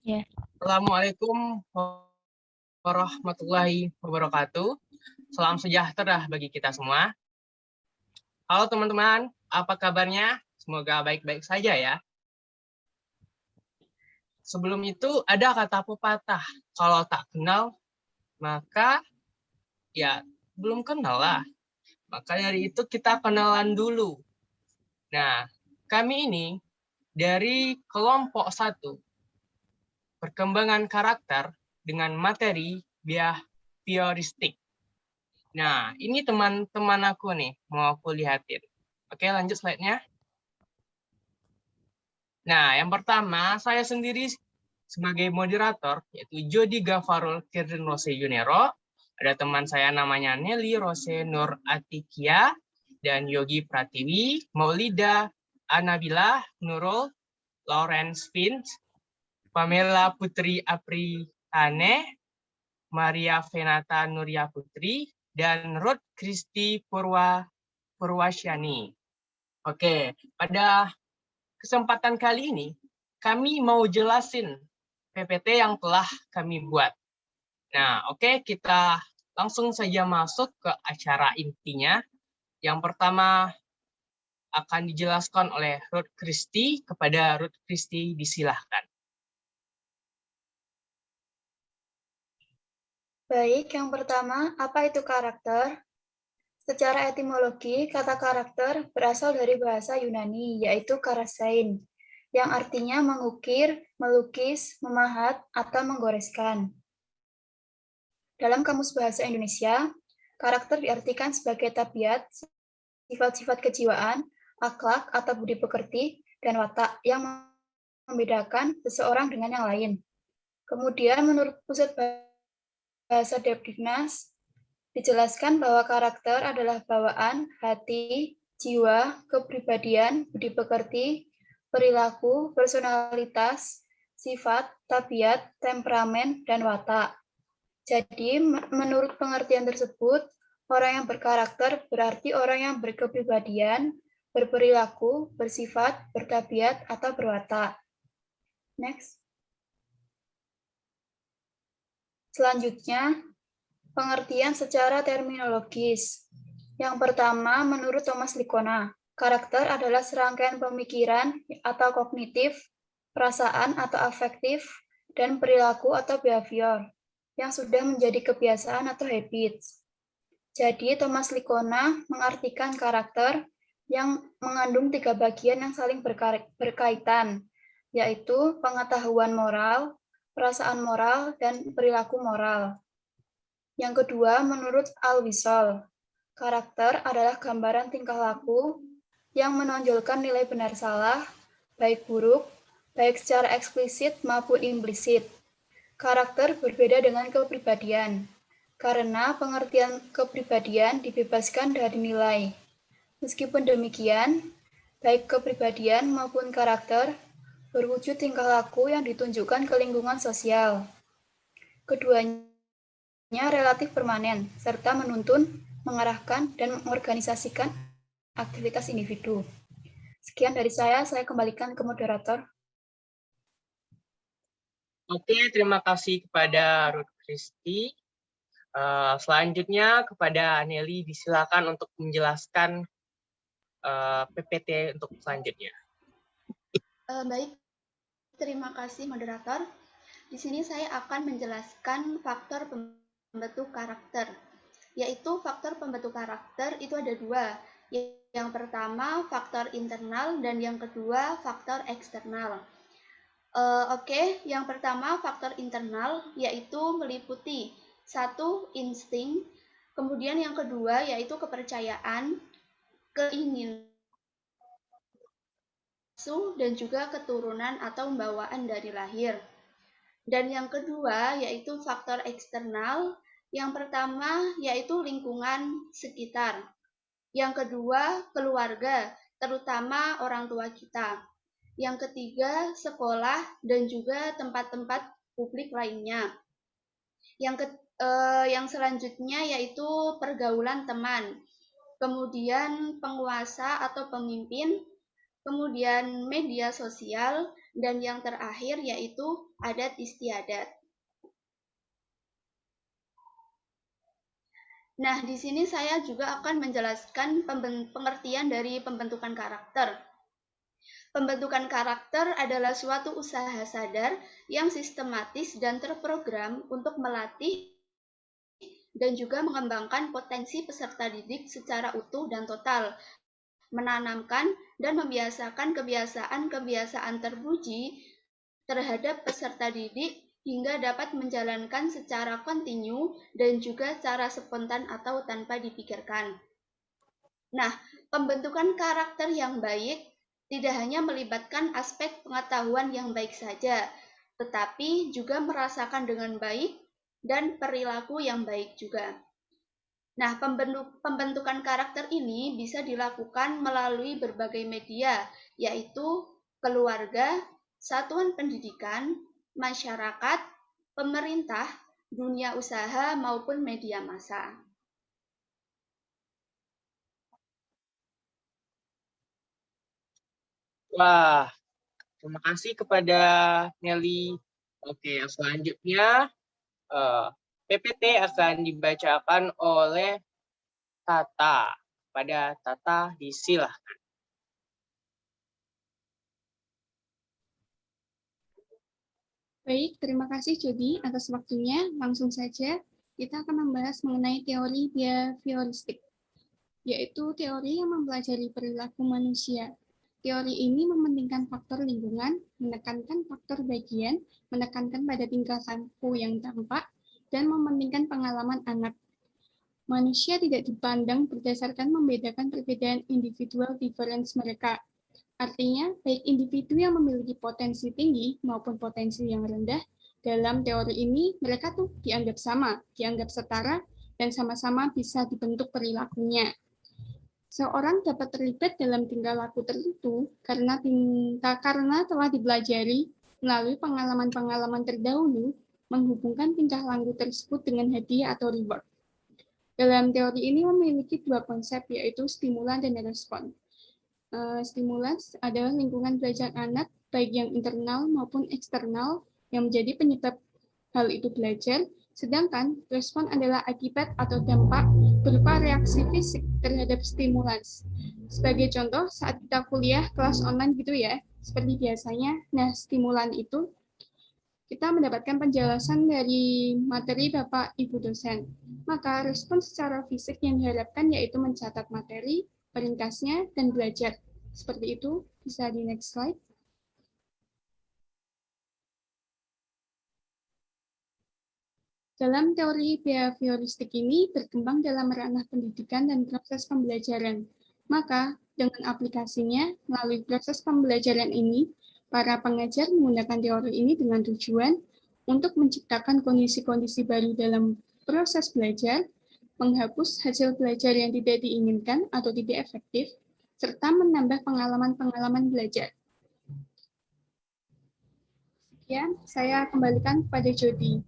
Ya. Assalamualaikum warahmatullahi wabarakatuh. Salam sejahtera bagi kita semua. Halo teman-teman, apa kabarnya? Semoga baik-baik saja ya. Sebelum itu ada kata pepatah, kalau tak kenal maka ya belum kenal lah. Maka dari itu kita kenalan dulu. Nah, kami ini dari kelompok 1, perkembangan karakter dengan materi behavioristik. Nah, ini teman-teman aku nih, mau aku lihatin. Oke, lanjut slide-nya. Nah, yang pertama, saya sendiri sebagai moderator, yaitu Jody Gafarul Kirdin Rose Junero. Ada teman saya namanya Nelly Rose Nur Atikia, dan Yogi Pratiwi, Maulida Anabila Nurul, Lawrence Vince, Pamela Putri Aprihane, Maria Venata Nuria Putri, dan Ruth Kristi Purwasyani. Oke, pada kesempatan kali ini, kami mau jelasin PPT yang telah kami buat. Nah, oke, kita langsung saja masuk ke acara intinya. Yang pertama akan dijelaskan oleh Ruth Kristi. Kepada Ruth Kristi, disilahkan. Baik, yang pertama, apa itu karakter? Secara etimologi, kata karakter berasal dari bahasa Yunani, yaitu karasein, yang artinya mengukir, melukis, memahat, atau menggoreskan. Dalam Kamus Bahasa Indonesia, karakter diartikan sebagai tabiat, sifat-sifat kejiwaan, akhlak atau budi pekerti, dan watak yang membedakan seseorang dengan yang lain. Kemudian, menurut Pusat Bahasa Depdiknas, dijelaskan bahwa karakter adalah bawaan, hati, jiwa, kepribadian, budi pekerti, perilaku, personalitas, sifat, tabiat, temperamen, dan watak. Jadi, menurut pengertian tersebut, orang yang berkarakter berarti orang yang berkepribadian, berperilaku, bersifat, bertabiat, atau berwatak. Next. Selanjutnya, pengertian secara terminologis. Yang pertama, menurut Thomas Likona, karakter adalah serangkaian pemikiran atau kognitif, perasaan atau afektif, dan perilaku atau behavior yang sudah menjadi kebiasaan atau habits. Jadi, Thomas Likona mengartikan karakter yang mengandung 3 bagian yang saling berkaitan, yaitu pengetahuan moral, perasaan moral, dan perilaku moral. Yang kedua, menurut Al-Wisol, karakter adalah gambaran tingkah laku yang menonjolkan nilai benar salah, baik buruk, baik secara eksplisit maupun implisit. Karakter berbeda dengan kepribadian, karena pengertian kepribadian dibebaskan dari nilai. Meskipun demikian, baik kepribadian maupun karakter berwujud tingkah laku yang ditunjukkan ke lingkungan sosial. Keduanya relatif permanen, serta menuntun, mengarahkan, dan mengorganisasikan aktivitas individu. Sekian dari saya kembalikan ke moderator. Oke, terima kasih kepada Ruth Kristi. Selanjutnya kepada Nelly, disilakan untuk menjelaskan PPT untuk selanjutnya. Baik, terima kasih moderator. Di sini saya akan menjelaskan faktor pembentuk karakter. Yaitu faktor pembentuk karakter itu ada 2. Yang pertama faktor internal dan yang kedua faktor eksternal. Oke, yang pertama faktor internal yaitu meliputi 1. Insting, kemudian yang kedua yaitu kepercayaan, keinginan, dan juga keturunan atau bawaan dari lahir. Dan yang kedua yaitu faktor eksternal. Yang pertama yaitu lingkungan sekitar. Yang kedua keluarga, terutama orang tua kita. Yang ketiga sekolah dan juga tempat-tempat publik lainnya. Yang selanjutnya yaitu pergaulan teman. Kemudian penguasa atau pemimpin, kemudian media sosial, Dan yang terakhir yaitu adat istiadat. Nah, di sini saya juga akan menjelaskan pengertian dari pembentukan karakter. Pembentukan karakter adalah suatu usaha sadar yang sistematis dan terprogram untuk melatih dan juga mengembangkan potensi peserta didik secara utuh dan total, menanamkan dan membiasakan kebiasaan-kebiasaan terpuji terhadap peserta didik hingga dapat menjalankan secara kontinu dan juga secara spontan atau tanpa dipikirkan. Nah, pembentukan karakter yang baik tidak hanya melibatkan aspek pengetahuan yang baik saja, tetapi juga merasakan dengan baik dan perilaku yang baik juga. Nah, pembentukan karakter ini bisa dilakukan melalui berbagai media, yaitu keluarga, satuan pendidikan, masyarakat, pemerintah, dunia usaha, maupun media massa. Wah, terima kasih kepada Nelly. Oke, selanjutnya PPT akan dibacakan oleh Tata. Pada Tata disilahkan. Baik, terima kasih Jody atas waktunya. Langsung saja kita akan membahas mengenai teori behavioristik, yaitu teori yang mempelajari perilaku manusia. Teori ini mementingkan faktor lingkungan, menekankan faktor bagian, menekankan pada tingkah laku yang tampak, dan mementingkan pengalaman anak. Manusia tidak dipandang berdasarkan membedakan perbedaan individual difference mereka. Artinya, baik individu yang memiliki potensi tinggi maupun potensi yang rendah, dalam teori ini mereka tuh dianggap sama, dianggap setara, dan sama-sama bisa dibentuk perilakunya. Seorang dapat terlibat dalam tingkah laku tertentu karena telah dipelajari melalui pengalaman-pengalaman terdahulu menghubungkan tingkah laku tersebut dengan hadiah atau reward. Dalam teori ini memiliki dua konsep, yaitu stimulan dan respon. Stimulus adalah lingkungan belajar anak, baik yang internal maupun eksternal, yang menjadi penyebab hal itu belajar, sedangkan respon adalah akibat atau dampak berupa reaksi fisik terhadap stimulus. Sebagai contoh, saat kita kuliah kelas online gitu ya, seperti biasanya, nah stimulan itu kita mendapatkan penjelasan dari materi Bapak Ibu dosen. Maka respon secara fisik yang diharapkan yaitu mencatat materi, meringkasnya, dan belajar. Seperti itu, bisa di next slide. Dalam teori behavioristik ini berkembang dalam ranah pendidikan dan proses pembelajaran. Maka, dengan aplikasinya, melalui proses pembelajaran ini, para pengajar menggunakan teori ini dengan tujuan untuk menciptakan kondisi-kondisi baru dalam proses belajar, menghapus hasil belajar yang tidak diinginkan atau tidak efektif, serta menambah pengalaman-pengalaman belajar. Sekian, saya kembalikan kepada Jody.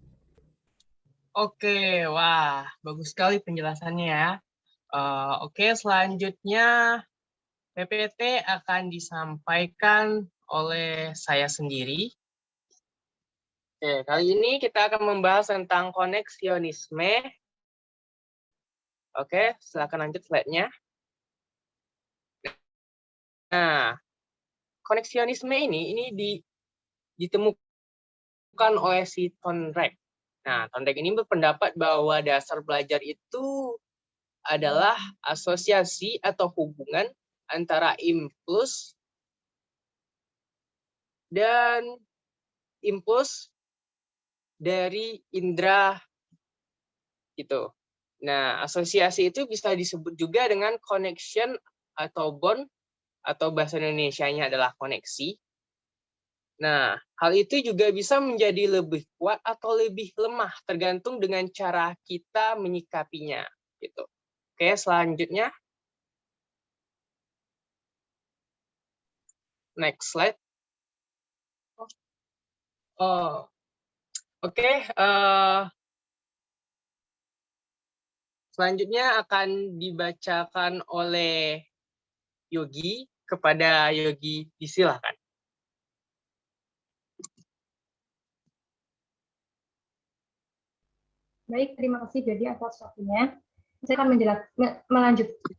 Oke, wah, bagus sekali penjelasannya ya. Oke, selanjutnya PPT akan disampaikan oleh saya sendiri. Oke, kali ini kita akan membahas tentang koneksionisme. Oke, silakan lanjut slide-nya. Nah, koneksionisme ini ditemukan oleh si Thorndike. Nah, Thorndike ini berpendapat bahwa dasar belajar itu adalah asosiasi atau hubungan antara impuls dan impuls dari indera gitu. Nah, asosiasi itu bisa disebut juga dengan connection atau bond, atau bahasa Indonesianya adalah koneksi. Nah, hal itu juga bisa menjadi lebih kuat atau lebih lemah tergantung dengan cara kita menyikapinya gitu. Oke, selanjutnya. Next slide. Oh, oke. Selanjutnya akan dibacakan oleh Yogi. Kepada Yogi, disilahkan. Baik, terima kasih Jadi atas waktunya. Saya akan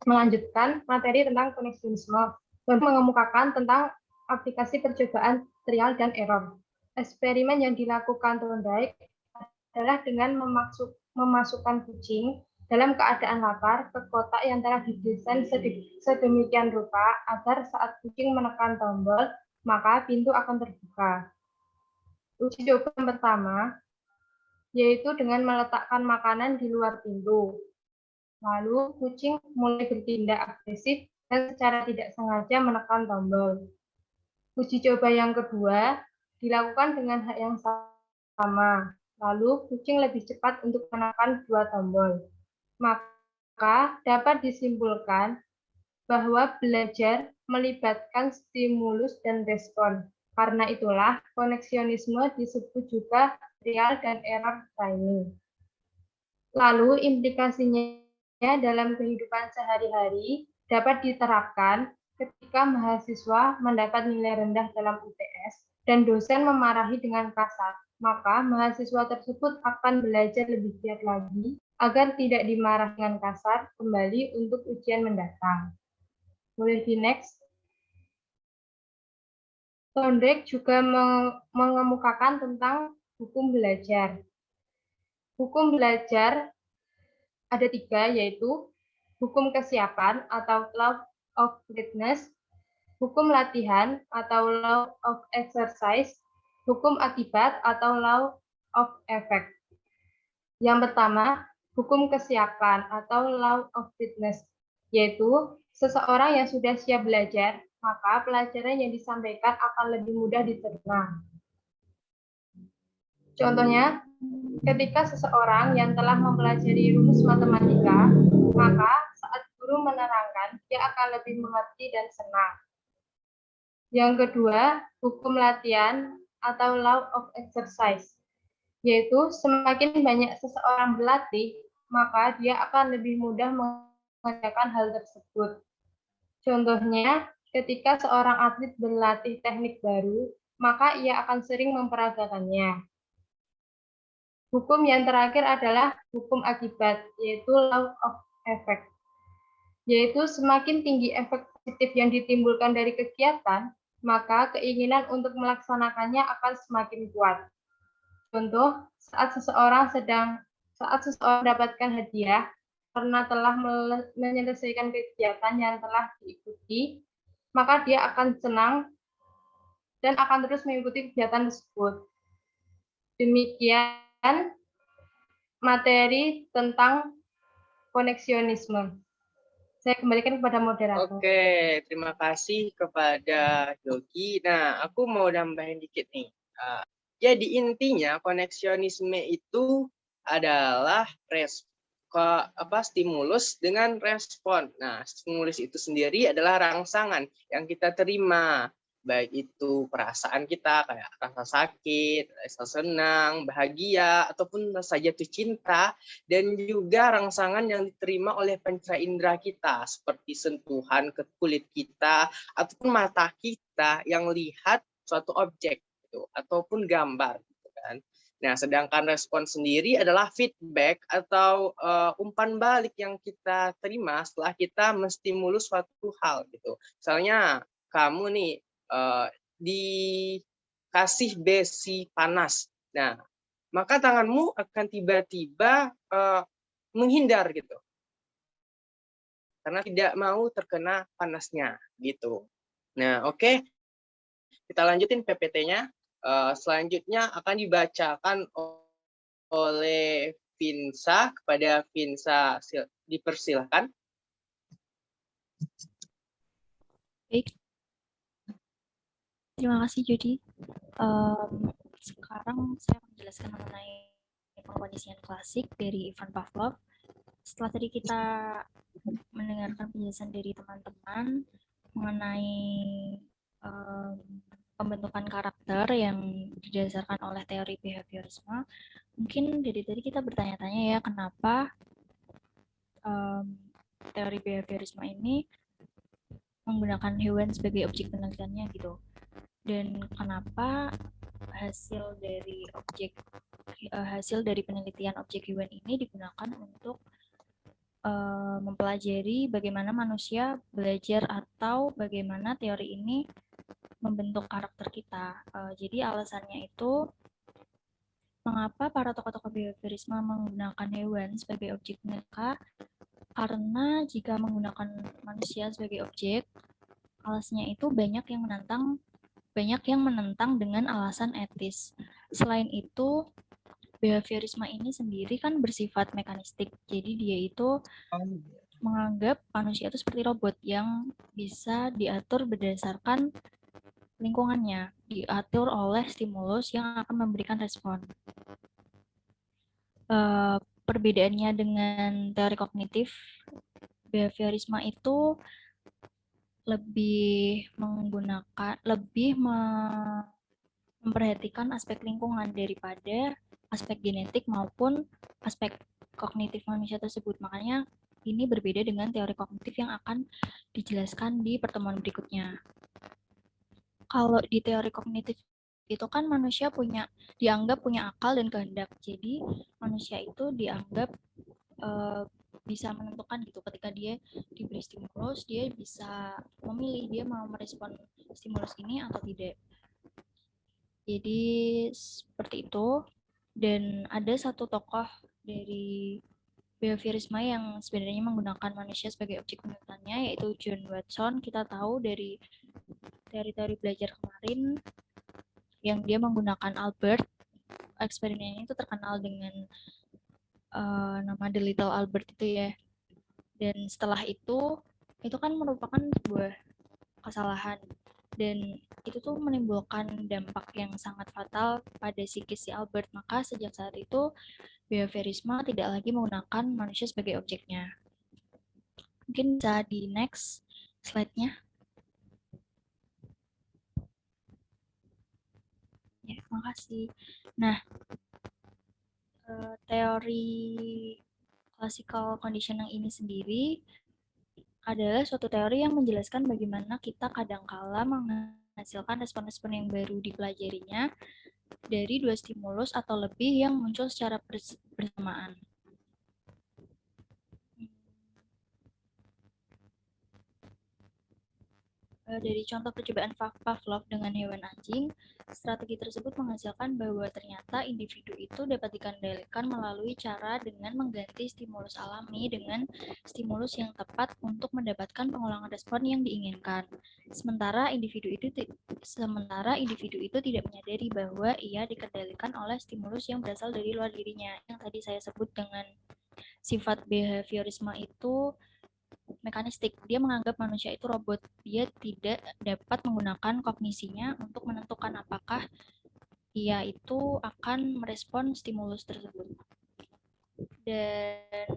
melanjutkan materi tentang koneksionisme dan mengemukakan tentang aplikasi percobaan trial dan error. Eksperimen yang dilakukan Thorndike adalah dengan memasukkan kucing dalam keadaan lapar ke kotak yang telah didesain sedemikian rupa agar saat kucing menekan tombol, maka pintu akan terbuka. Uji coba yang pertama yaitu dengan meletakkan makanan di luar pintu. Lalu kucing mulai bertindak agresif dan secara tidak sengaja menekan tombol. Uji coba yang kedua dilakukan dengan hal yang sama. Lalu kucing lebih cepat untuk menekan 2 tombol. Maka dapat disimpulkan bahwa belajar melibatkan stimulus dan respon. Karena itulah koneksionisme disebut juga trial dan error training. Lalu implikasinya dalam kehidupan sehari-hari dapat diterapkan ketika mahasiswa mendapat nilai rendah dalam UTS dan dosen memarahi dengan kasar, maka mahasiswa tersebut akan belajar lebih giat lagi agar tidak dimarahi dengan kasar kembali untuk ujian mendatang. Boleh di next. Thorndike juga mengemukakan tentang hukum belajar. Hukum belajar ada 3, yaitu hukum kesiapan atau law of readiness, hukum latihan atau law of exercise, hukum akibat atau law of effect. Yang pertama, hukum kesiapan atau law of readiness, yaitu seseorang yang sudah siap belajar, maka pelajaran yang disampaikan akan lebih mudah diterima. Contohnya, ketika seseorang yang telah mempelajari rumus matematika, maka saat guru menerangkan, dia akan lebih mengerti dan senang. Yang kedua, hukum latihan atau law of exercise, yaitu semakin banyak seseorang berlatih, maka dia akan lebih mudah mengerjakan hal tersebut. Contohnya, ketika seorang atlet berlatih teknik baru, maka ia akan sering memperagakannya. Hukum yang terakhir adalah hukum akibat, yaitu law of effect, yaitu semakin tinggi efek positif yang ditimbulkan dari kegiatan, maka keinginan untuk melaksanakannya akan semakin kuat. Contoh, saat seseorang mendapatkan hadiah karena telah menyelesaikan kegiatan yang telah diikuti, maka dia akan senang dan akan terus mengikuti kegiatan tersebut. Demikian materi tentang koneksionisme. Saya kembalikan kepada moderator. Oke, terima kasih kepada Yogi. Nah, aku mau nambahin dikit nih. Jadi intinya koneksionisme itu adalah stimulus dengan respon. Nah, stimulus itu sendiri adalah rangsangan yang kita terima, baik itu perasaan kita kayak rasa sakit, rasa senang, bahagia, ataupun rasa jatuh cinta, dan juga rangsangan yang diterima oleh panca indera kita seperti sentuhan ke kulit kita ataupun mata kita yang lihat suatu objek ataupun gambar, gitu kan. Nah, sedangkan respon sendiri adalah feedback atau umpan balik yang kita terima setelah kita menstimulus suatu hal, gitu. Misalnya kamu nih dikasih besi panas, nah maka tanganmu akan tiba-tiba menghindar, gitu, karena tidak mau terkena panasnya, gitu. Nah, oke. Kita lanjutin PPT-nya. Selanjutnya akan dibacakan oleh Vinsa. Kepada Vinsa dipersilahkan. Baik. Terima kasih Jody. Sekarang saya akan menjelaskan mengenai pengkondisian klasik dari Ivan Pavlov. Setelah tadi kita mendengarkan penjelasan dari teman-teman mengenai pembentukan karakter yang didasarkan oleh teori behaviorisme, mungkin dari tadi kita bertanya-tanya ya, kenapa teori behaviorisme ini menggunakan hewan sebagai objek penelitiannya gitu, dan kenapa hasil dari objek hasil dari penelitian objek hewan ini digunakan untuk mempelajari bagaimana manusia belajar atau bagaimana teori ini membentuk karakter kita. Jadi alasannya itu, mengapa para tokoh-tokoh behaviorisme menggunakan hewan sebagai objek mereka? Karena jika menggunakan manusia sebagai objek, alasannya itu banyak yang menentang dengan alasan etis. Selain itu, behaviorisme ini sendiri kan bersifat mekanistik. Jadi dia itu menganggap manusia itu seperti robot yang bisa diatur berdasarkan lingkungannya, diatur oleh stimulus yang akan memberikan respon. Perbedaannya dengan teori kognitif, behaviorisme itu lebih memperhatikan aspek lingkungan daripada aspek genetik maupun aspek kognitif manusia tersebut. Makanya ini berbeda dengan teori kognitif yang akan dijelaskan di pertemuan berikutnya. Kalau di teori kognitif itu kan manusia dianggap punya akal dan kehendak. Jadi manusia itu dianggap bisa menentukan gitu, ketika dia diberi stimulus, dia bisa memilih dia mau merespon stimulus ini atau tidak. Jadi seperti itu. Dan ada satu tokoh dari behaviorisme yang sebenarnya menggunakan manusia sebagai objek penelitiannya, yaitu John Watson. Kita tahu dari teori-teori belajar kemarin yang dia menggunakan Albert. Eksperimennya itu terkenal dengan nama The Little Albert itu ya. Dan setelah itu kan merupakan sebuah kesalahan. Dan itu tuh menimbulkan dampak yang sangat fatal pada psikis si Albert. Maka sejak saat itu, behaviorisme tidak lagi menggunakan manusia sebagai objeknya. Mungkin bisa di next slide-nya. Ya, terima kasih. Nah, teori classical conditioning ini sendiri adalah suatu teori yang menjelaskan bagaimana kita kadangkala menghasilkan respon-respon yang baru dipelajarinya dari dua stimulus atau lebih yang muncul secara bersamaan. Dari contoh percobaan Pavlov dengan hewan anjing, strategi tersebut menghasilkan bahwa ternyata individu itu dapat dikendalikan melalui cara dengan mengganti stimulus alami dengan stimulus yang tepat untuk mendapatkan pengulangan respon yang diinginkan. Sementara individu itu tidak menyadari bahwa ia dikendalikan oleh stimulus yang berasal dari luar dirinya. Yang tadi saya sebut dengan sifat behaviorisme itu mekanistik. Dia menganggap manusia itu robot. Dia tidak dapat menggunakan kognisinya untuk menentukan apakah ia itu akan merespon stimulus tersebut. Dan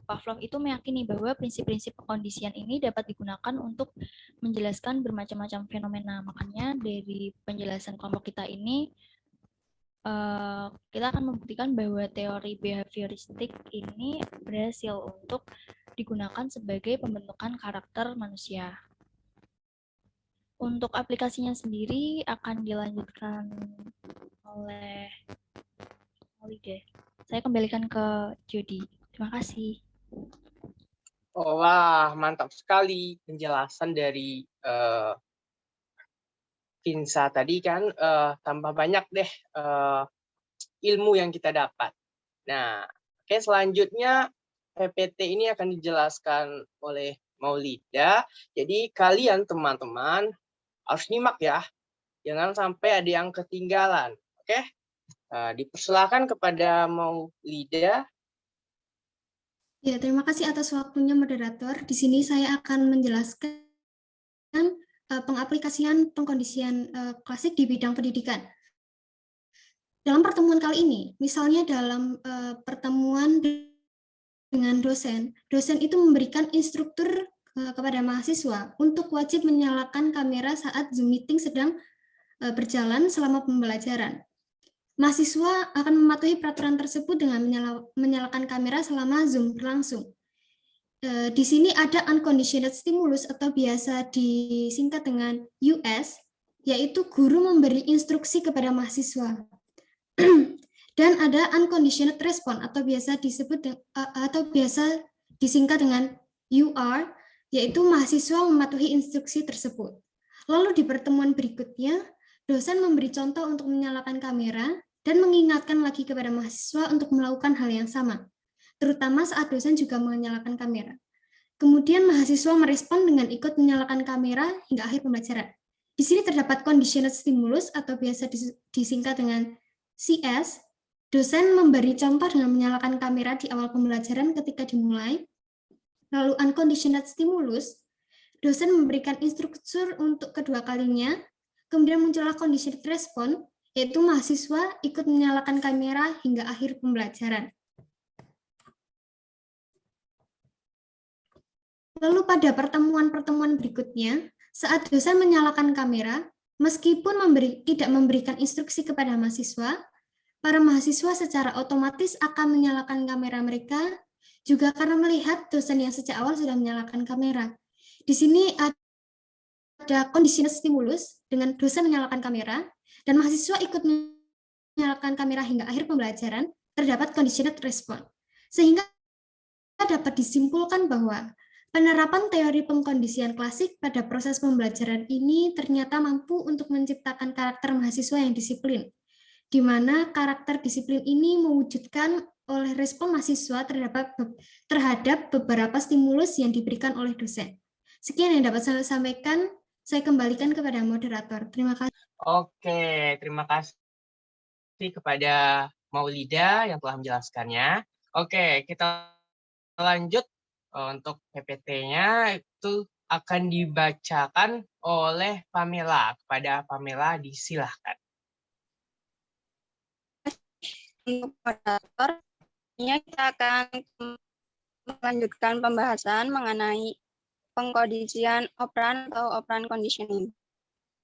Pavlov itu meyakini bahwa prinsip-prinsip pengkondisian ini dapat digunakan untuk menjelaskan bermacam-macam fenomena. Makanya dari penjelasan kelompok kita ini, kita akan membuktikan bahwa teori behavioristik ini berhasil untuk digunakan sebagai pembentukan karakter manusia. Untuk aplikasinya sendiri akan dilanjutkan oleh Olida. Saya kembalikan ke Jody. Terima kasih. Wah, mantap sekali penjelasan dari Vinsa tadi kan. Tambah banyak deh ilmu yang kita dapat. Nah, oke, selanjutnya PPT ini akan dijelaskan oleh Maulida. Jadi kalian teman-teman harus nyimak ya. Jangan sampai ada yang ketinggalan. Oke? Dipersilakan kepada Maulida. Ya, terima kasih atas waktunya moderator. Di sini saya akan menjelaskan pengaplikasian pengkondisian klasik di bidang pendidikan. Dalam pertemuan kali ini, misalnya dalam pertemuan dengan dosen itu memberikan instruktur kepada mahasiswa untuk wajib menyalakan kamera saat Zoom meeting sedang berjalan selama pembelajaran. Mahasiswa akan mematuhi peraturan tersebut dengan menyalakan kamera selama Zoom berlangsung. Di sini ada unconditional stimulus atau biasa disingkat dengan US, yaitu guru memberi instruksi kepada mahasiswa. Dan ada unconditional response atau biasa disingkat dengan UR, yaitu mahasiswa mematuhi instruksi tersebut. Lalu di pertemuan berikutnya, dosen memberi contoh untuk menyalakan kamera dan mengingatkan lagi kepada mahasiswa untuk melakukan hal yang sama, terutama saat dosen juga menyalakan kamera. Kemudian mahasiswa merespon dengan ikut menyalakan kamera hingga akhir pembelajaran. Di sini terdapat conditional stimulus atau biasa disingkat dengan CS. Dosen memberi contoh dengan menyalakan kamera di awal pembelajaran ketika dimulai. Lalu unconditional stimulus, dosen memberikan instruktur untuk kedua kalinya. Kemudian muncullah conditional response, yaitu mahasiswa ikut menyalakan kamera hingga akhir pembelajaran. Lalu pada pertemuan-pertemuan berikutnya, saat dosen menyalakan kamera, meskipun tidak memberikan instruksi kepada mahasiswa, para mahasiswa secara otomatis akan menyalakan kamera mereka, juga karena melihat dosen yang sejak awal sudah menyalakan kamera. Di sini ada conditional stimulus dengan dosen menyalakan kamera, dan mahasiswa ikut menyalakan kamera hingga akhir pembelajaran, terdapat conditional response. Sehingga dapat disimpulkan bahwa penerapan teori pengkondisian klasik pada proses pembelajaran ini ternyata mampu untuk menciptakan karakter mahasiswa yang disiplin, di mana karakter disiplin ini mewujudkan oleh respon mahasiswa terhadap beberapa stimulus yang diberikan oleh dosen. Sekian yang dapat saya sampaikan, saya kembalikan kepada moderator. Terima kasih. Oke, terima kasih kepada Maulida yang telah menjelaskannya. Oke, kita lanjut. Untuk PPT-nya itu akan dibacakan oleh Pamela. Kepada Pamela, disilahkan. Untuk moderator, kita akan melanjutkan pembahasan mengenai pengkondisian operan atau operan conditioning.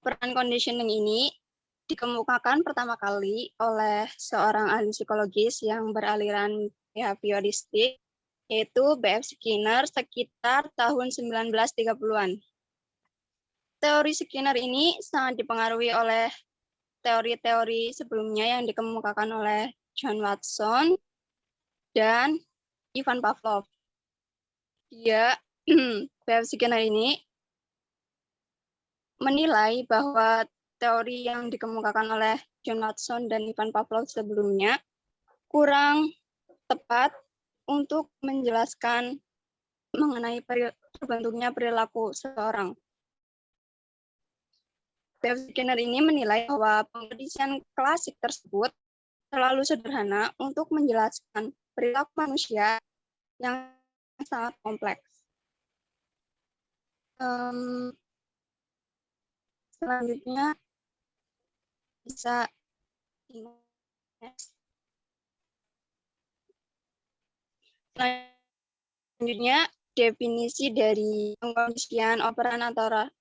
Operan conditioning ini dikemukakan pertama kali oleh seorang ahli psikologis yang beraliran behavioristik, yaitu B.F. Skinner sekitar tahun 1930-an. Teori Skinner ini sangat dipengaruhi oleh teori-teori sebelumnya yang dikemukakan oleh John Watson dan Ivan Pavlov. B.F. Skinner ini menilai bahwa teori yang dikemukakan oleh John Watson dan Ivan Pavlov sebelumnya kurang tepat untuk menjelaskan mengenai terbentuknya perilaku seseorang. B.F. Skinner ini menilai bahwa pengkondisian klasik tersebut terlalu sederhana untuk menjelaskan perilaku manusia yang sangat kompleks. Selanjutnya bisa selanjutnya definisi dari pengkondisian operan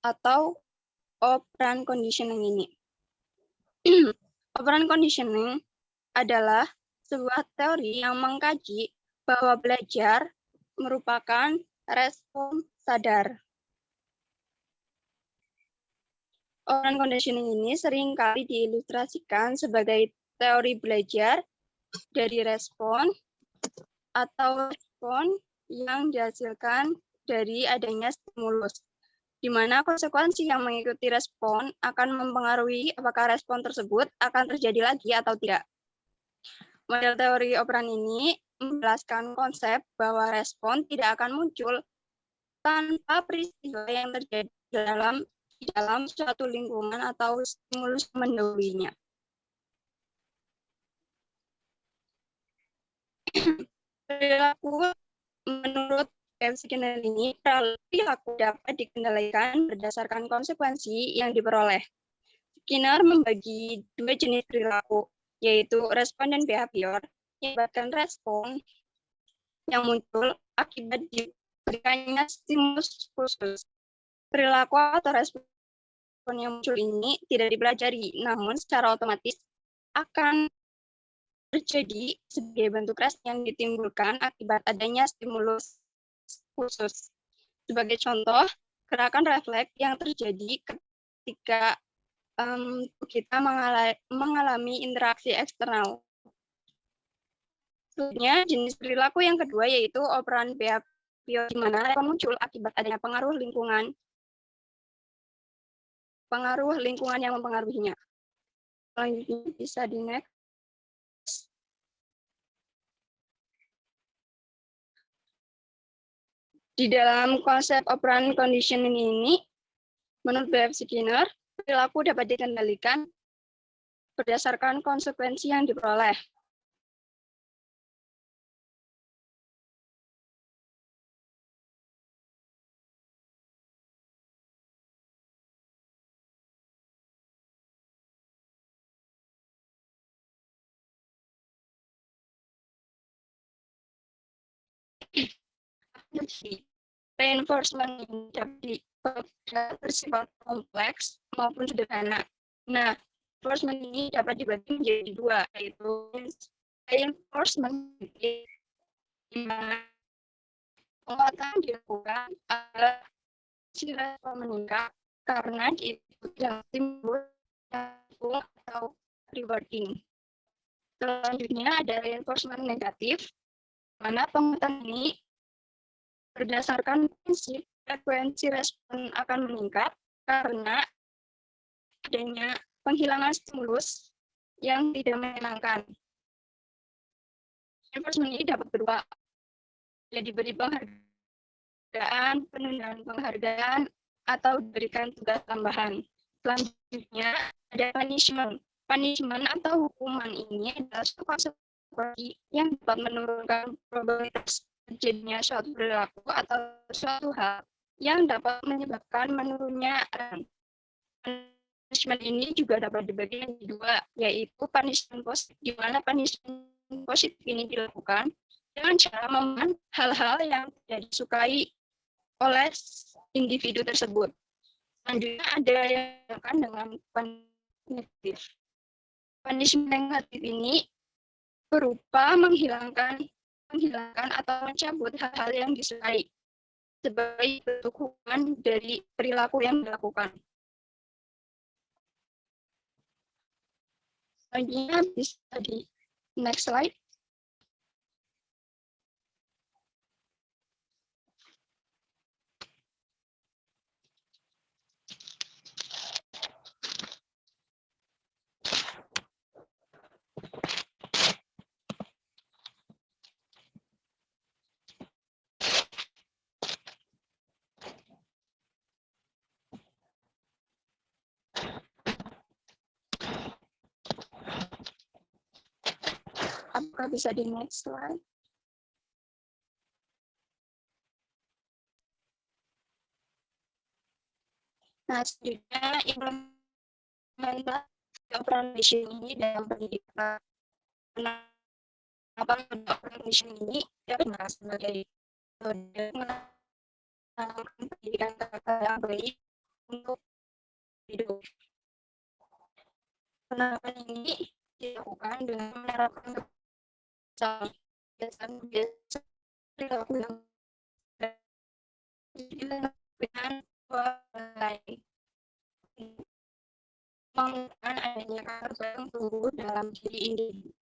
atau operan conditioning ini. Operan conditioning adalah sebuah teori yang mengkaji bahwa belajar merupakan respon sadar. Operan conditioning ini seringkali diilustrasikan sebagai teori belajar dari respon atau respon yang dihasilkan dari adanya stimulus, di mana konsekuensi yang mengikuti respon akan mempengaruhi apakah respon tersebut akan terjadi lagi atau tidak. Model teori operan ini menjelaskan konsep bahwa respon tidak akan muncul tanpa peristiwa yang terjadi di dalam suatu lingkungan atau stimulus mendahulunya. Perilaku menurut B.F. Skinner ini, perilaku dapat dikendalikan berdasarkan konsekuensi yang diperoleh. Skinner membagi dua jenis perilaku, yaitu respon dan behavior, yang menyebabkan respon yang muncul akibat diberikannya stimulus khusus. Perilaku atau respon yang muncul ini tidak dipelajari, namun secara otomatis akan terjadi sebagai bentuk respon yang ditimbulkan akibat adanya stimulus khusus. Sebagai contoh, gerakan refleks yang terjadi ketika kita mengalami interaksi eksternal. Selanjutnya, jenis perilaku yang kedua yaitu operan behavior, di mana respon muncul akibat adanya pengaruh lingkungan yang mempengaruhinya. Selanjutnya bisa di next. Di dalam konsep operan conditioning ini, menurut B.F. Skinner, perilaku dapat dikendalikan berdasarkan konsekuensi yang diperoleh. Reinforcement ini dapat bersifat kompleks maupun sederhana. Nah, reinforcement ini dapat dibagi menjadi dua, yaitu reinforcement di mana penguatan dilakukan adalah si respon meningkat karena diikuti dengan stimulus atau rewarding. Selanjutnya ada reinforcement negatif, mana penguatan ini berdasarkan prinsip frekuensi respon akan meningkat karena adanya penghilangan stimulus yang tidak menyenangkan. Reinforcement ini dapat berupa diberi penghargaan, penundaan penghargaan, atau diberikan tugas tambahan. Selanjutnya ada punishment. Punishment atau hukuman ini adalah suatu konsekuensi yang dapat menurunkan probabilitas terjadinya suatu perilaku atau suatu hal yang dapat menyebabkan menurunnya. Punishment ini juga dapat dibagi menjadi dua, yaitu punishment positif, di mana punishment positif ini dilakukan dengan cara memenuhi hal-hal yang tidak disukai oleh individu tersebut. Selanjutnya ada yang dilakukan dengan negatif. Punishment negatif ini berupa menghilangkan atau mencabut hal-hal yang disukai sebagai bentuk hukuman dari perilaku yang dilakukan. Selanjutnya bisa di next slide. Apakah bisa di next slide? Nah, selanjutnya implementasi operan conditioning ini dalam pendidikan. Kenapa operan conditioning ini dapat sebagai metode menanamkan pendidikan karakter yang baik untuk hidup. Penerapan ini dilakukan dengan menerapkan kebiasaan perilaku yang dengan lain, menggunakan adanya karakter yang tumbuh dalam diri individu.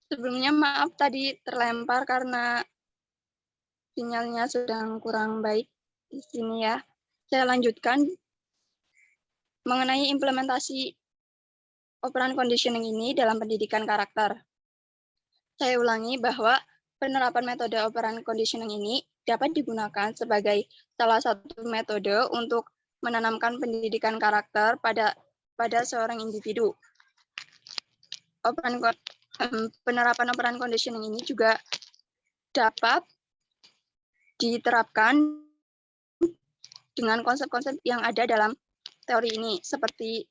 Sebelumnya maaf tadi terlempar karena sinyalnya sedang kurang baik di sini ya. Saya lanjutkan mengenai implementasi operan conditioning ini dalam pendidikan karakter. Saya ulangi bahwa penerapan metode operan conditioning ini dapat digunakan sebagai salah satu metode untuk menanamkan pendidikan karakter pada seorang individu. Penerapan operan conditioning ini juga dapat diterapkan dengan konsep-konsep yang ada dalam teori ini, seperti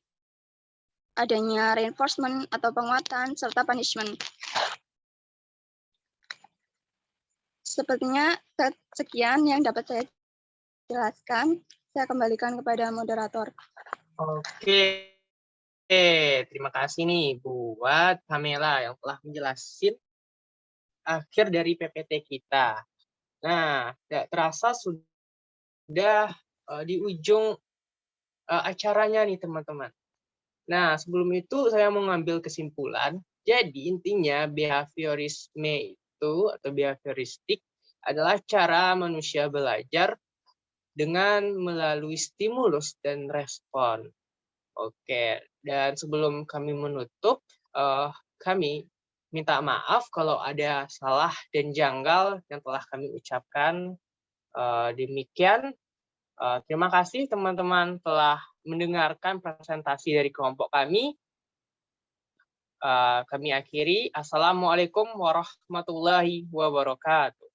adanya reinforcement atau penguatan, serta punishment. Sepertinya sekian yang dapat saya jelaskan. Saya kembalikan kepada moderator. Oke, terima kasih nih buat Pamela yang telah menjelaskan akhir dari PPT kita. Nah, tidak terasa sudah di ujung acaranya nih teman-teman. Nah, sebelum itu saya mau ngambil kesimpulan. Jadi intinya behaviorisme itu atau behavioristik adalah cara manusia belajar dengan melalui stimulus dan respon. Oke, dan sebelum kami menutup, kami minta maaf kalau ada salah dan janggal yang telah kami ucapkan. Demikian, terima kasih teman-teman telah mendengarkan presentasi dari kelompok kami. Kami akhiri. Assalamualaikum warahmatullahi wabarakatuh.